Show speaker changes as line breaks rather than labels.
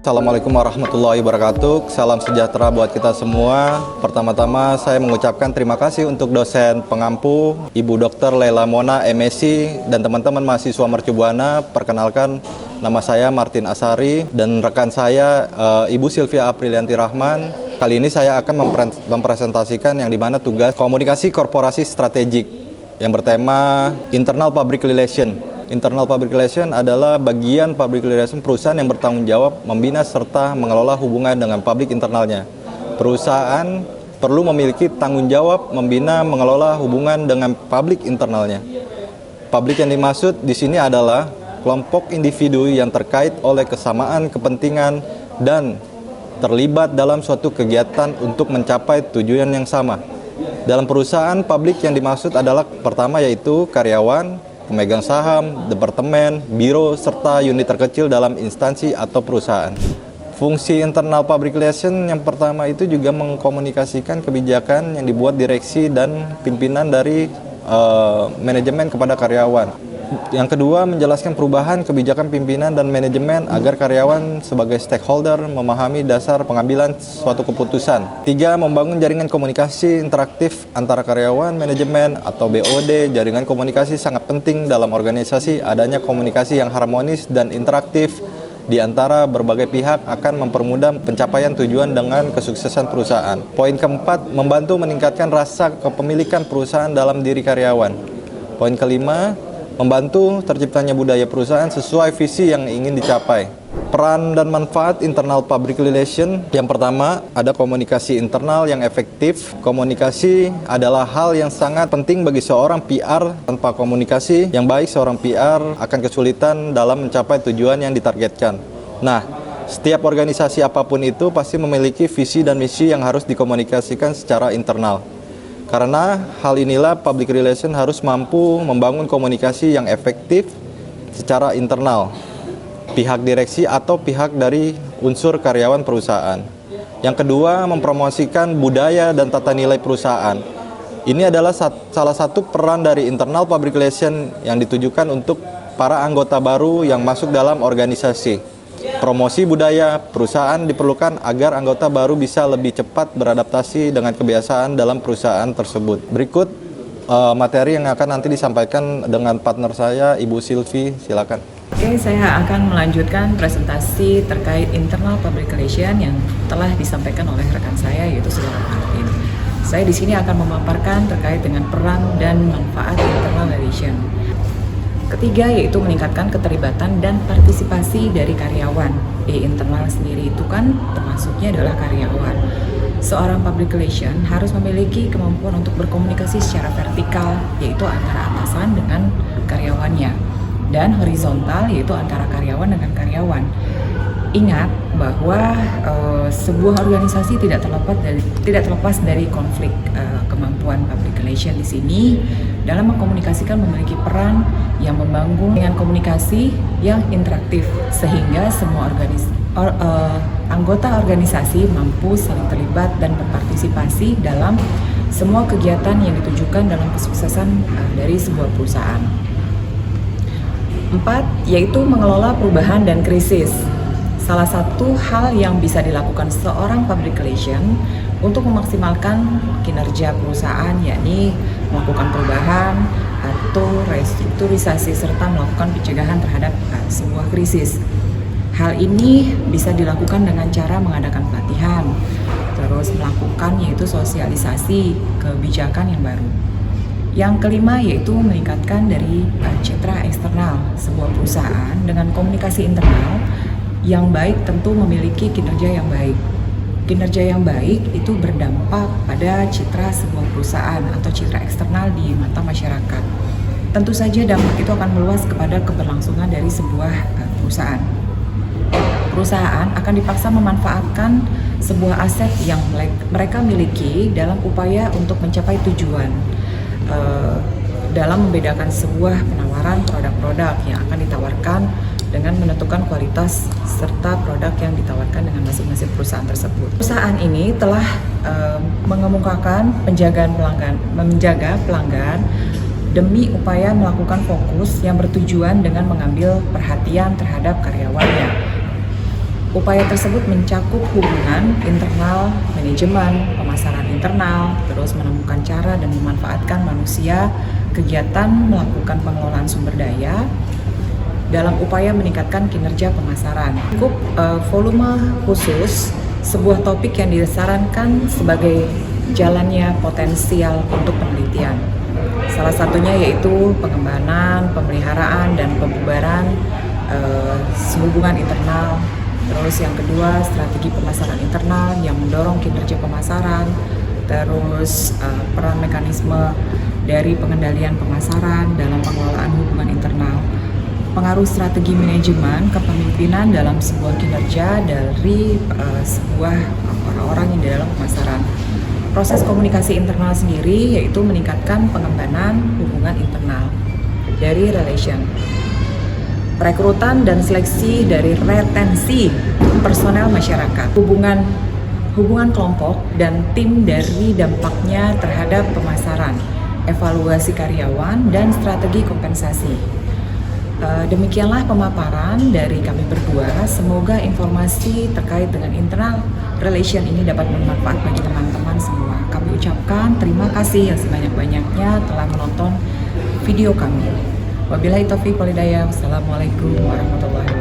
Assalamualaikum warahmatullahi wabarakatuh. Salam sejahtera buat kita semua. Pertama-tama saya mengucapkan terima kasih untuk dosen pengampu Ibu Dr. Laila Mona, MSc, dan teman-teman mahasiswa Mercu Buana. Perkenalkan, nama saya Martin Asari dan rekan saya Ibu Sylvia Aprilianti Rahman. Kali ini saya akan mempresentasikan yang dimana tugas komunikasi korporasi strategik yang bertema Internal Public Relation. Internal Public Relation adalah bagian public relation perusahaan yang bertanggung jawab membina serta mengelola hubungan dengan publik internalnya. Perusahaan perlu memiliki tanggung jawab membina mengelola hubungan dengan publik internalnya. Publik yang dimaksud di sini adalah kelompok individu yang terkait oleh kesamaan kepentingan dan terlibat dalam suatu kegiatan untuk mencapai tujuan yang sama. Dalam perusahaan, publik yang dimaksud adalah pertama yaitu karyawan, pemegang saham, departemen, biro, serta unit terkecil dalam instansi atau perusahaan. Fungsi internal public relation yang pertama itu juga mengkomunikasikan kebijakan yang dibuat direksi dan pimpinan dari manajemen kepada karyawan. Yang kedua, menjelaskan perubahan kebijakan pimpinan dan manajemen agar karyawan sebagai stakeholder memahami dasar pengambilan suatu keputusan. Tiga, membangun jaringan komunikasi interaktif antara karyawan, manajemen, atau BOD. Jaringan komunikasi sangat penting dalam organisasi. Adanya komunikasi yang harmonis dan interaktif di antara berbagai pihak akan mempermudah pencapaian tujuan dengan kesuksesan perusahaan. Poin keempat, membantu meningkatkan rasa kepemilikan perusahaan dalam diri karyawan. Poin kelima, membantu terciptanya budaya perusahaan sesuai visi yang ingin dicapai. Peran dan manfaat internal public relation. Yang pertama, ada komunikasi internal yang efektif. Komunikasi adalah hal yang sangat penting bagi seorang PR. Tanpa komunikasi yang baik, seorang PR akan kesulitan dalam mencapai tujuan yang ditargetkan. Nah, setiap organisasi apapun itu pasti memiliki visi dan misi yang harus dikomunikasikan secara internal. Karena hal inilah public relation harus mampu membangun komunikasi yang efektif secara internal, pihak direksi atau pihak dari unsur karyawan perusahaan. Yang kedua, mempromosikan budaya dan tata nilai perusahaan. Ini adalah salah satu peran dari internal public relation yang ditujukan untuk para anggota baru yang masuk dalam organisasi. Promosi budaya perusahaan diperlukan agar anggota baru bisa lebih cepat beradaptasi dengan kebiasaan dalam perusahaan tersebut. Berikut materi yang akan nanti disampaikan dengan partner saya, Ibu Sylvie, silakan.
Oke, saya akan melanjutkan presentasi terkait internal public relation yang telah disampaikan oleh rekan saya, yaitu Saudara Martin. Saya di sini akan memaparkan terkait dengan peran dan manfaat internal relation. Ketiga, yaitu meningkatkan keterlibatan dan partisipasi dari karyawan. Di internal sendiri itu kan termasuknya adalah karyawan. Seorang public relation harus memiliki kemampuan untuk berkomunikasi secara vertikal, yaitu antara atasan dengan karyawannya, dan horizontal, yaitu antara karyawan dengan karyawan. Ingat bahwa sebuah organisasi tidak terlepas dari konflik. Kemampuan public relation di sini dalam mengkomunikasikan memiliki peran yang membangun dengan komunikasi yang interaktif sehingga semua anggota organisasi mampu saling terlibat dan berpartisipasi dalam semua kegiatan yang ditujukan dalam kesuksesan dari sebuah perusahaan. 4, yaitu mengelola perubahan dan krisis. Salah satu hal yang bisa dilakukan seorang public relation untuk memaksimalkan kinerja perusahaan yakni melakukan perubahan atau restrukturisasi serta melakukan pencegahan terhadap sebuah krisis. Hal ini bisa dilakukan dengan cara mengadakan pelatihan, terus melakukan yaitu sosialisasi kebijakan yang baru. Yang kelima yaitu meningkatkan dari citra eksternal sebuah perusahaan dengan komunikasi internal yang baik tentu memiliki kinerja yang baik. Kinerja yang baik itu berdampak pada citra sebuah perusahaan atau citra eksternal di mata masyarakat. Tentu saja dampak itu akan meluas kepada keberlangsungan dari sebuah perusahaan. Perusahaan akan dipaksa memanfaatkan sebuah aset yang mereka miliki dalam upaya untuk mencapai tujuan. Dalam membedakan sebuah penawaran produk-produk yang akan ditawarkan dengan menentukan kualitas serta produk yang ditawarkan dengan masing-masing perusahaan tersebut. Perusahaan ini telah mengemukakan menjaga pelanggan demi upaya melakukan fokus yang bertujuan dengan mengambil perhatian terhadap karyawannya. Upaya tersebut mencakup hubungan internal, manajemen, pemasaran internal, terus menemukan cara dan memanfaatkan manusia, kegiatan melakukan pengelolaan sumber daya, dalam upaya meningkatkan kinerja pemasaran. Cukup volume khusus, sebuah topik yang disarankan sebagai jalannya potensial untuk penelitian. Salah satunya yaitu pengembangan, pemeliharaan, dan pembubaran hubungan internal. Terus yang kedua, strategi pemasaran internal yang mendorong kinerja pemasaran. Terus peran mekanisme dari pengendalian pemasaran dalam pengelolaan hubungan internal. Pengaruh strategi manajemen kepemimpinan dalam sebuah kinerja dari sebuah orang-orang yang di dalam pemasaran. Proses komunikasi internal sendiri yaitu meningkatkan pengembangan hubungan internal dari relation. Perekrutan dan seleksi dari retensi personel masyarakat, hubungan kelompok dan tim dari dampaknya terhadap pemasaran, evaluasi karyawan dan strategi kompensasi. Demikianlah pemaparan dari kami berdua. Semoga informasi terkait dengan internal relation ini dapat bermanfaat bagi teman-teman semua. Kami ucapkan terima kasih yang sebanyak-banyaknya telah menonton video kami. Wabillahi taufiq wal hidayah. Wassalamualaikum warahmatullahi wabarakatuh.